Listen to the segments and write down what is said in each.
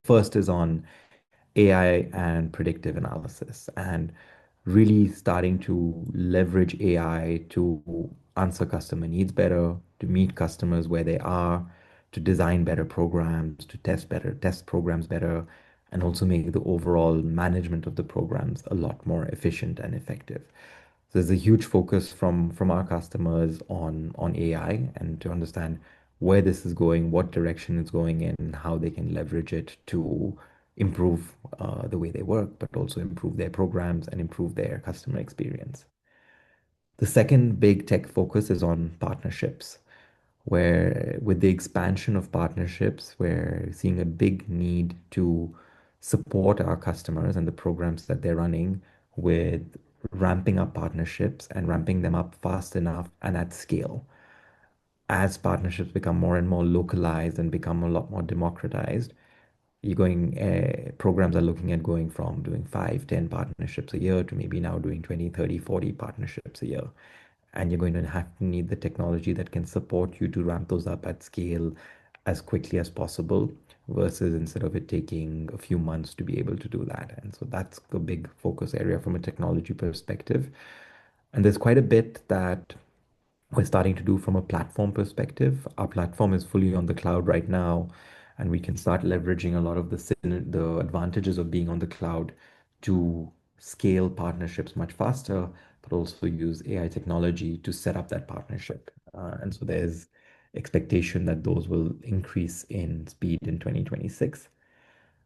First is on AI and predictive analysis, and really starting to leverage AI to answer customer needs better, to meet customers where they are, to design better programs, to test programs better, and also make the overall management of the programs a lot more efficient and effective. So there's a huge focus from our customers on AI and to understand where this is going, what direction it's going in, and how they can leverage it to improve the way they work, but also improve their programs and improve their customer experience. The second big tech focus is on partnerships, where with the expansion of partnerships, we're seeing a big need to support our customers and the programs that they're running with ramping up partnerships and ramping them up fast enough and at scale. As partnerships become more and more localized and become a lot more democratized, programs are looking at going from doing 5, 10 partnerships a year to maybe now doing 20, 30, 40 partnerships a year. And you're going to have to need the technology that can support you to ramp those up at scale as quickly as possible, versus instead of it taking a few months to be able to do that. And so that's a big focus area from a technology perspective. And there's quite a bit that we're starting to do from a platform perspective. Our platform is fully on the cloud right now, and we can start leveraging a lot of the advantages of being on the cloud to scale partnerships much faster, but also use AI technology to set up that partnership. And so there's expectation that those will increase in speed in 2026.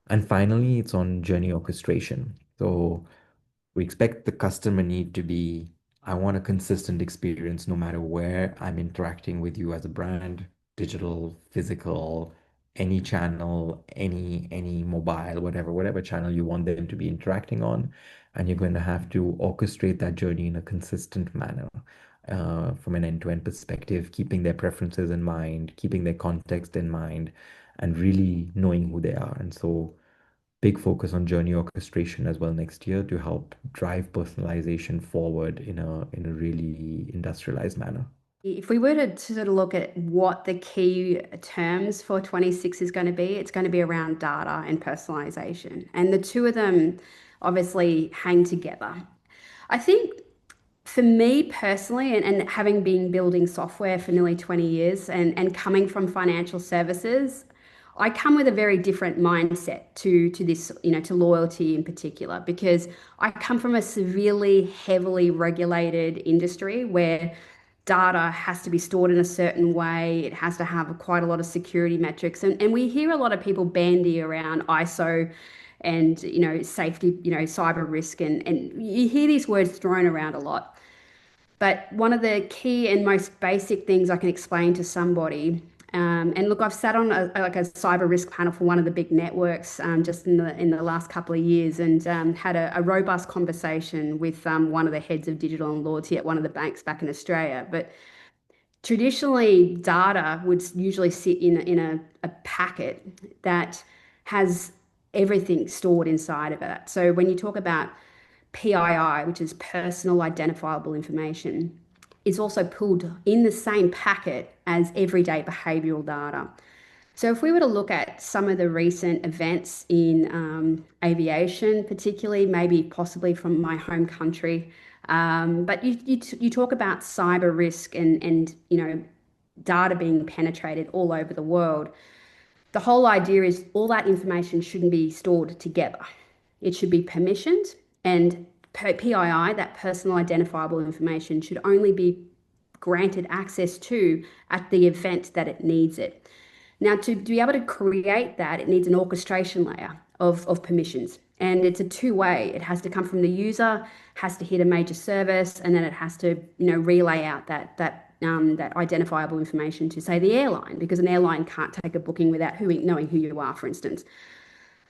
And finally, it's on journey orchestration. So we expect the customer need to be, I want a consistent experience no matter where I'm interacting with you as a brand, digital, physical, any channel, any mobile, whatever channel you want them to be interacting on. And you're going to have to orchestrate that journey in a consistent manner, from an end-to-end perspective, keeping their preferences in mind, keeping their context in mind, and really knowing who they are. And so big focus on journey orchestration as well next year to help drive personalization forward in a really industrialized manner. If we were to sort of look at what the key terms for 26 is going to be, it's going to be around data and personalization. And the two of them obviously hang together. I think for me personally, and having been building software for nearly 20 years and coming from financial services, I come with a very different mindset to this, to loyalty in particular, because I come from a severely, heavily regulated industry where data has to be stored in a certain way. It has to have quite a lot of security metrics. And we hear a lot of people bandy around ISO and, safety, cyber risk. And you hear these words thrown around a lot. But one of the key and most basic things I can explain to somebody, and look, I've sat on a cyber risk panel for one of the big networks just in the last couple of years, and had a robust conversation with one of the heads of digital and loyalty at one of the banks back in Australia. But traditionally, data would usually sit in a packet that has everything stored inside of it. So when you talk about PII, which is personal identifiable information, is also pulled in the same packet as everyday behavioral data. So if we were to look at some of the recent events in aviation, particularly, maybe possibly from my home country, but you talk about cyber risk and data being penetrated all over the world. The whole idea is all that information shouldn't be stored together. It should be permissioned, and PII, that personal identifiable information, should only be granted access to at the event that it needs it. Now, to be able to create that, it needs an orchestration layer of permissions. And it's a two-way. It has to come from the user, has to hit a major service, and then it has to, relay out that identifiable information to, say, the airline, because an airline can't take a booking without knowing who you are, for instance.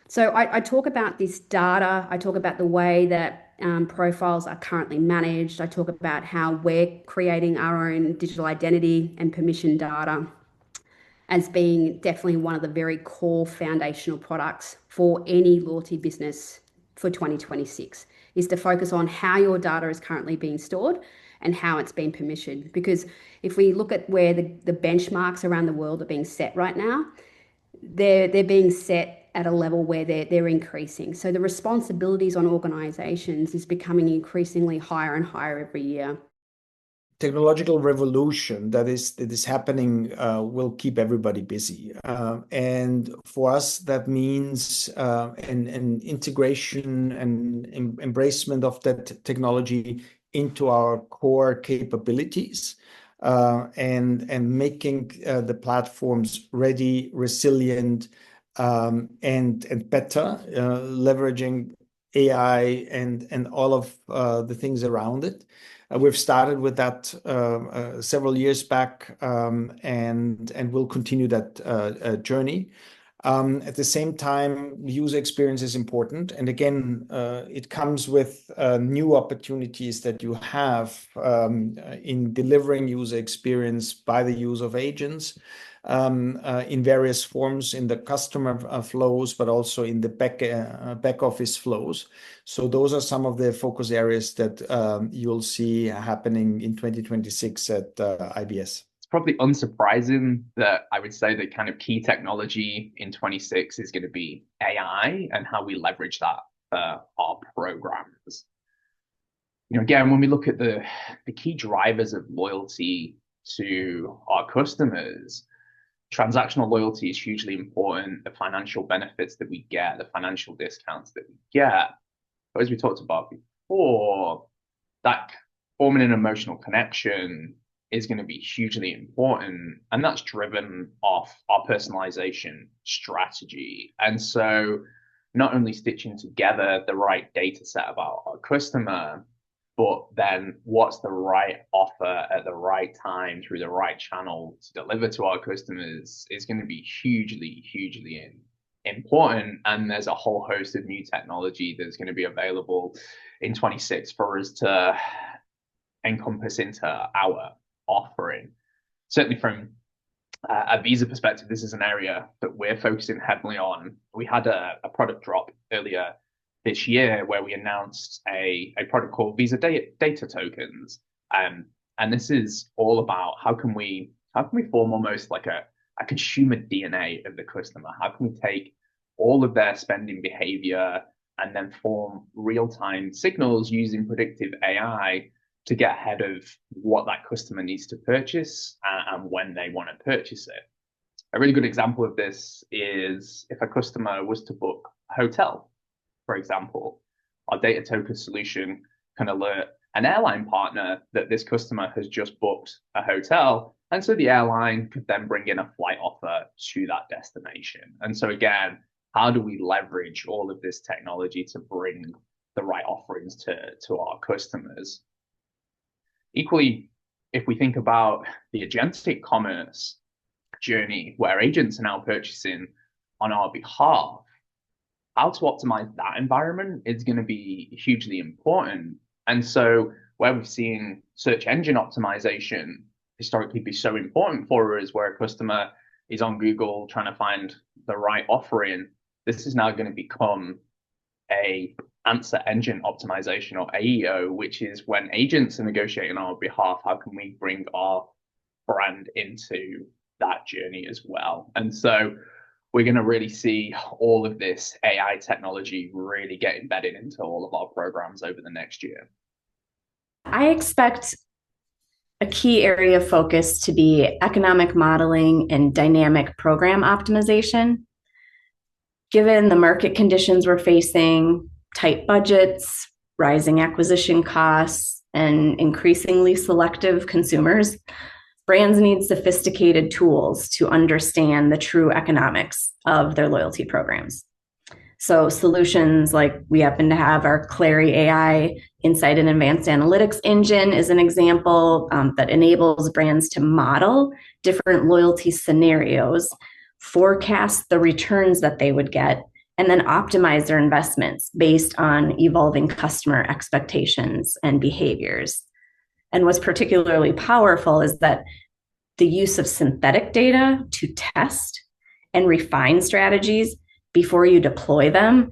So I talk about this data. I talk about the way that profiles are currently managed. I talk about how we're creating our own digital identity and permission data as being definitely one of the very core foundational products for any loyalty business for 2026, is to focus on how your data is currently being stored and how it's been permissioned. Because if we look at where the benchmarks around the world are being set right now, they're being set at a level where they're increasing. So the responsibilities on organizations is becoming increasingly higher and higher every year. Technological revolution that is happening will keep everybody busy. And for us, that means an integration and embracement of that technology into our core capabilities, and making the platforms ready, resilient, and better, leveraging AI and all of the things around it. We've started with that several years back, and we'll continue that journey. At the same time, user experience is important. And again, it comes with new opportunities that you have in delivering user experience by the use of agents in various forms in the customer flows, but also in the back office flows. So those are some of the focus areas that you'll see happening in 2026 at IBS. It's probably unsurprising that I would say that kind of key technology in 26 is going to be AI and how we leverage that for our programs. Again, when we look at the key drivers of loyalty to our customers, transactional loyalty is hugely important. The financial benefits that we get, the financial discounts that we get. But as we talked about before, that forming an emotional connection is going to be hugely important. And that's driven off our personalization strategy. And so not only stitching together the right data set about our customer, but then what's the right offer at the right time through the right channel to deliver to our customers is going to be hugely, hugely important. And there's a whole host of new technology that's going to be available in 26 for us to encompass into our offering. Certainly from a visa perspective, this is an area that we're focusing heavily on. We had a product drop earlier this year where we announced a product called Visa Data Tokens. And this is all about how can we form almost like a consumer DNA of the customer? How can we take all of their spending behavior and then form real-time signals using predictive AI to get ahead of what that customer needs to purchase and when they want to purchase it? A really good example of this is if a customer was to book a hotel, for example, our data token solution can alert an airline partner that this customer has just booked a hotel. And so the airline could then bring in a flight offer to that destination. And so again, how do we leverage all of this technology to bring the right offerings to our customers? Equally, if we think about the agentic commerce journey where agents are now purchasing on our behalf, how to optimize that environment is going to be hugely important. And so where we've seen search engine optimization historically be so important for us, where a customer is on Google trying to find the right offering, this is now going to become a answer engine optimization, or AEO, which is when agents are negotiating on our behalf, how can we bring our brand into that journey as well? And so we're going to really see all of this AI technology really get embedded into all of our programs over the next year. I expect a key area of focus to be economic modeling and dynamic program optimization. Given the market conditions we're facing, tight budgets, rising acquisition costs, and increasingly selective consumers, brands need sophisticated tools to understand the true economics of their loyalty programs. So solutions like we happen to have our Clary AI Insight and Advanced Analytics engine is an example that enables brands to model different loyalty scenarios, forecast the returns that they would get, and then optimize their investments based on evolving customer expectations and behaviors. And what's particularly powerful is that the use of synthetic data to test and refine strategies before you deploy them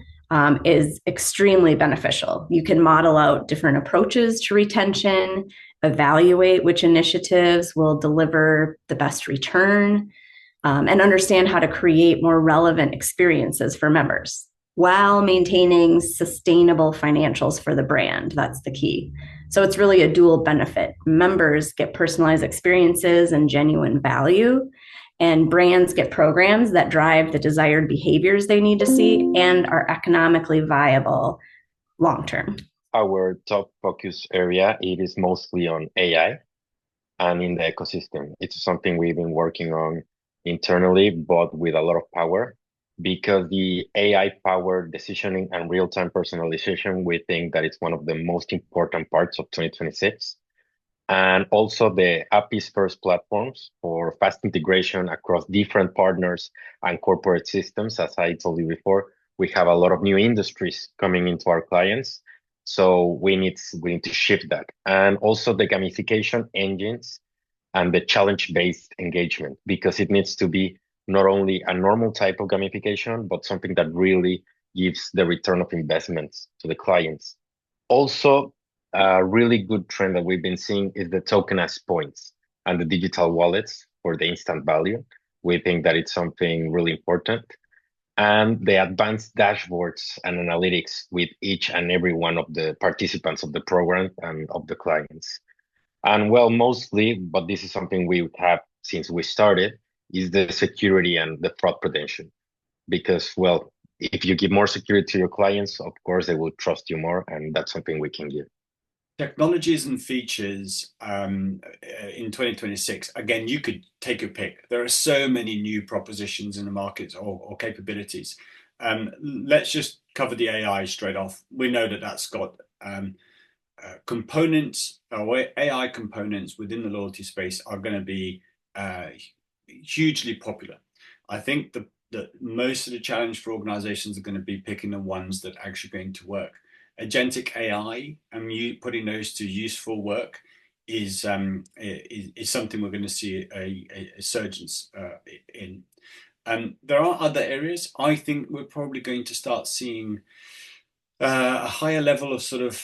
is extremely beneficial. You can model out different approaches to retention, evaluate which initiatives will deliver the best return, and understand how to create more relevant experiences for members while maintaining sustainable financials for the brand. That's the key. So it's really a dual benefit. Members get personalized experiences and genuine value, and brands get programs that drive the desired behaviors they need to see and are economically viable long term. Our top focus area, it is mostly on AI and in the ecosystem. It's something we've been working on internally, but with a lot of power, because the AI-powered decisioning and real-time personalization, we think that it's one of the most important parts of 2026. And also the APIs first platforms for fast integration across different partners and corporate systems. As I told you before, we have a lot of new industries coming into our clients. So we need to shift that. And also the gamification engines and the challenge-based engagement, because it needs to be not only a normal type of gamification, but something that really gives the return of investments to the clients. Also, a really good trend that we've been seeing is the tokenized points and the digital wallets for the instant value. We think that it's something really important. And the advanced dashboards and analytics with each and every one of the participants of the program and of the clients. And well, mostly, but this is something we have since we started, is the security and the fraud prevention. Because, well, if you give more security to your clients, of course, they will trust you more, and that's something we can give. Technologies and features in 2026, again, you could take a pick. There are so many new propositions in the market or capabilities. Let's just cover the AI straight off. We know that that's got components, or AI components within the loyalty space are going to be hugely popular. I think that most of the challenge for organizations are going to be picking the ones that are actually going to work. Agentic AI and you putting those to useful work is something we're going to see a surgence in. There are other areas. I think we're probably going to start seeing a higher level of sort of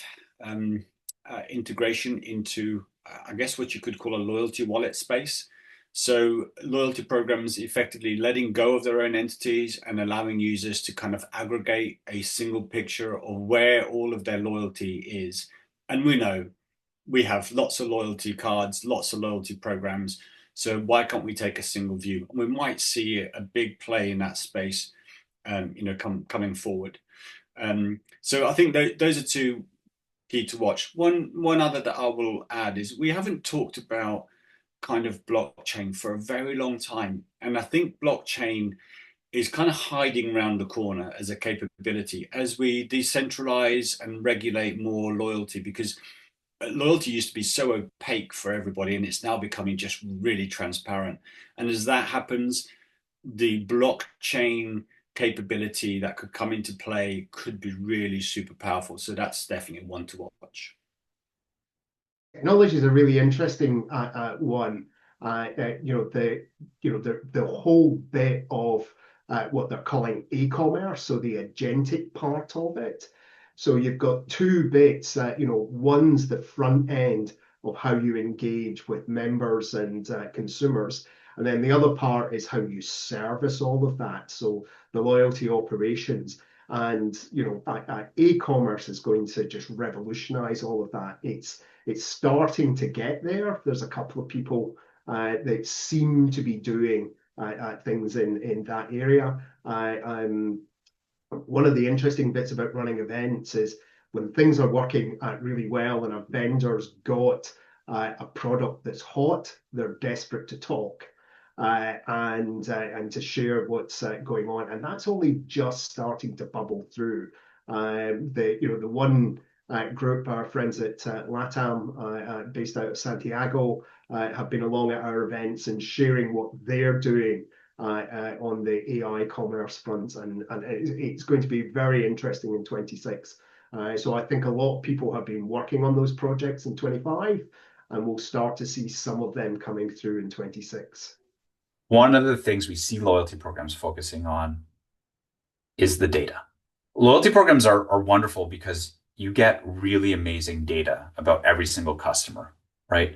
integration into, I guess, what you could call a loyalty wallet space. So loyalty programs effectively letting go of their own entities and allowing users to kind of aggregate a single picture of where all of their loyalty is. And we know we have lots of loyalty cards, lots of loyalty programs. So why can't we take a single view? And we might see a big play in that space, coming forward. So I think those are two key to watch. One other that I will add is we haven't talked about kind of blockchain for a very long time. And I think blockchain is kind of hiding around the corner as a capability as we decentralize and regulate more loyalty, because loyalty used to be so opaque for everybody and it's now becoming just really transparent. And as that happens, the blockchain capability that could come into play could be really super powerful. So that's definitely one to watch. Technology is a really interesting one. The whole bit of what they're calling e-commerce, so the agentic part of it. So you've got two bits. One's the front end of how you engage with members and consumers, and then the other part is how you service all of that. So the loyalty operations. And e-commerce is going to just revolutionize all of that. It's starting to get there. There's a couple of people that seem to be doing things in that area. One of the interesting bits about running events is when things are working really well and a vendor's got a product that's hot, they're desperate to talk and to share what's going on, and that's only just starting to bubble through. The one group, our friends at LATAM, based out of Santiago, have been along at our events and sharing what they're doing on the AI commerce front, and it's going to be very interesting in 26. So I think a lot of people have been working on those projects in 25, and we'll start to see some of them coming through in 26. One of the things we see loyalty programs focusing on is the data. Loyalty programs are wonderful because you get really amazing data about every single customer, right?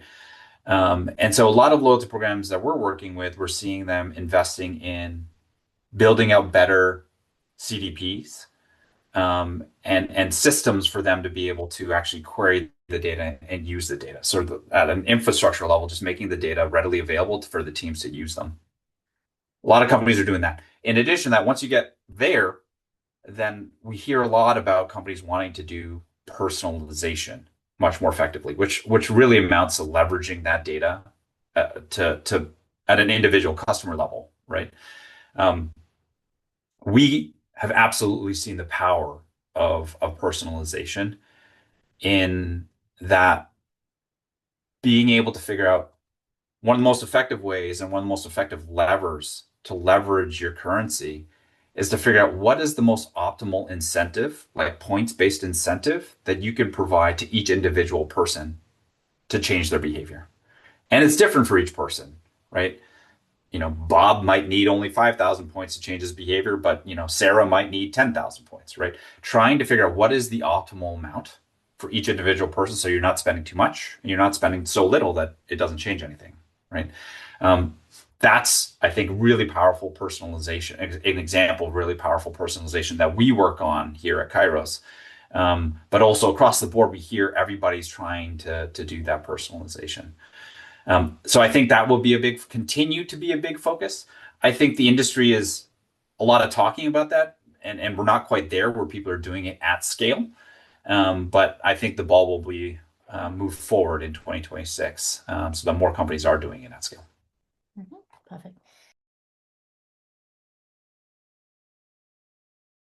And so a lot of loyalty programs that we're working with, we're seeing them investing in building out better CDPs, and systems for them to be able to actually query the data and use the data. So at an infrastructure level, just making the data readily available for the teams to use them. A lot of companies are doing that. In addition to that, once you get there, then we hear a lot about companies wanting to do personalization much more effectively, which really amounts to leveraging that data to at an individual customer level, right? We have absolutely seen the power of personalization in that being able to figure out one of the most effective ways and one of the most effective levers to leverage your currency is to figure out what is the most optimal incentive, like points-based incentive that you can provide to each individual person to change their behavior. And it's different for each person, right? Bob might need only 5,000 points to change his behavior, but, Sarah might need 10,000 points, right? Trying to figure out what is the optimal amount for each individual person so you're not spending too much and you're not spending so little that it doesn't change anything, right? That's, I think, really powerful personalization, an example of really powerful personalization that we work on here at KYROS. But also across the board, we hear everybody's trying to do that personalization. So I think that will continue to be a big focus. I think the industry is a lot of talking about that, and we're not quite there where people are doing it at scale. But I think the ball will be moved forward in 2026, so that more companies are doing it at scale. Perfect.